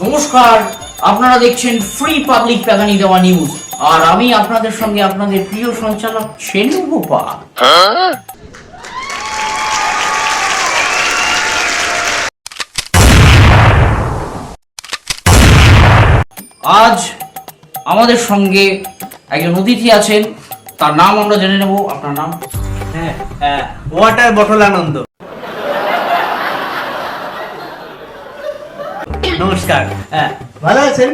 নমস্কার, আপনারা দেখছেন ফ্রি পাবলিক প্যাগানি দেওয়া নিউজ, আর আমি আপনাদের সঙ্গে আপনাদের প্রিয় সঞ্চালক শেনু গোপাল। আজ আমাদের সঙ্গে একজন অতিথি আছেন, তার নাম আমরা জেনে নেব। আপনার নাম? ওয়াটার বটল আনন্দ। নমস্কার। ভালো আছেন?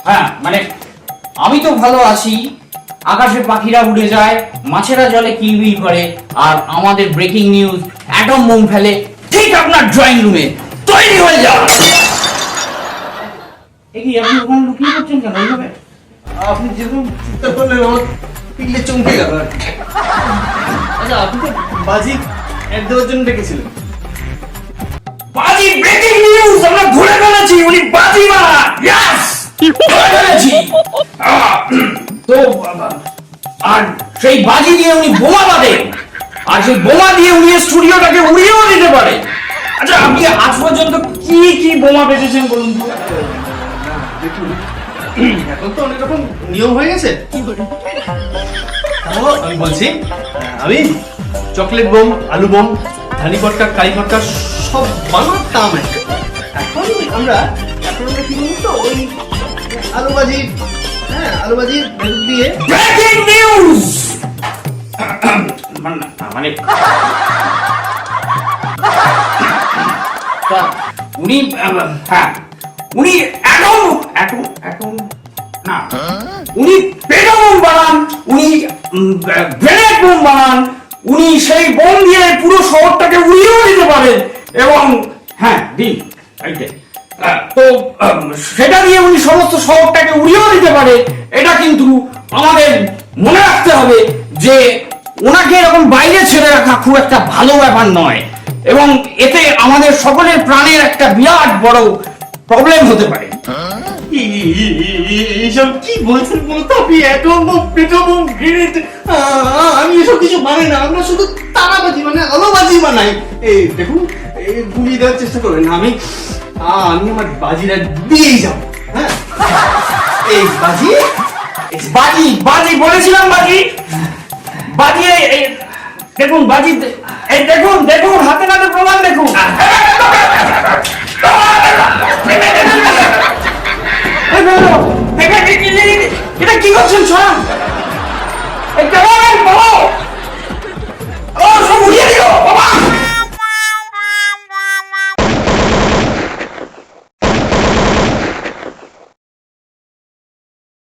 হ্যাঁ, মানে আমি তো ভালো আছি। আকাশে পাখিরা উড়ে যায়, মাছেরা জলে কিলবিল করে, আর আমাদের ব্রেকিং নিউজ অ্যাটম বোম ফেলে ঠিক আপনার ড্রয়িং রুমে। তৈরি হয়ে যান। কি আপনি ওখানে লুকিয়ে পড়ছেন কেন এইভাবে? আপনি যেরকম চিন্তা করলেন আমার পিলে চমকে গেল। আচ্ছা, আপনি তো বাজি অ্যাড দেওয়ার জন্য ডেকেছিলেন। বাজি ব্রেকিং নিউজ আমরা ধরে ফেলেছি, উনি বাজি মারা। ইয়েস, ধরে ফেলেছি। তো আর সেই বাজি দিয়ে উনি বোমা বাঁধেন, আর সেই বোমা দিয়ে উনি স্টুডিওটাকে উড়িয়েও দিতে পারে। আচ্ছা, আপনি আজ পর্যন্ত কি কি বোমা বেঁচেছেন বলুন তো? দেখুন, এখন তো অনেক রকম নিয়ম হয়ে গেছে। তাও আমি বলছি, আমি চকলেট বোম, আলু বোম, ধানি পটকা, কারি পটকা সব বানাতাম। এখন আমরা কি বলুন তো, ওই আলুবাজি, আলুবাজি দিয়ে ব্রেকিং নিউজ মানে উনি হ্যাঁ উনি না, উনি পেট্রোল বানান, উনি গ্রেনেড বোম বানান, উনি সেই বোম দিয়ে পুরো শহরটাকে উড়িয়েও দিতে পারেন। এবং হ্যাঁ দিন তো সেটা দিয়ে উনি সমস্ত শহরটাকে উড়িয়েও দিতে পারে। এটা কিন্তু আমাদের মনে রাখতে হবে যে ওনাকে এরকম বাইরে ছেড়ে রাখা খুব একটা ভালো ব্যাপার নয়, এবং এতে আমাদের সকলের প্রাণের একটা বিরাট বড় প্রবলেম হতে পারে। এইসব কি বলছেন বলতো? আপনি পেট্রোল গ্রেনেড, আমি এসব কিছু বানাই না। আমরা শুধু তারাবাজি মানে আলোবাজি বানাই। এই দেখুন, এই ভুলিয়ে দেওয়ার চেষ্টা করবেন না। আমি আমার বাজিটা দিয়েই যাবো। হ্যাঁ, এই বাজি বাজি বাজি বলেছিলাম, বাজি বাজি দেখুন, বাজি এই দেখুন দেখুন, হাতে নাতে প্রমাণ দেখুন। এটা কি করছেন স্যার?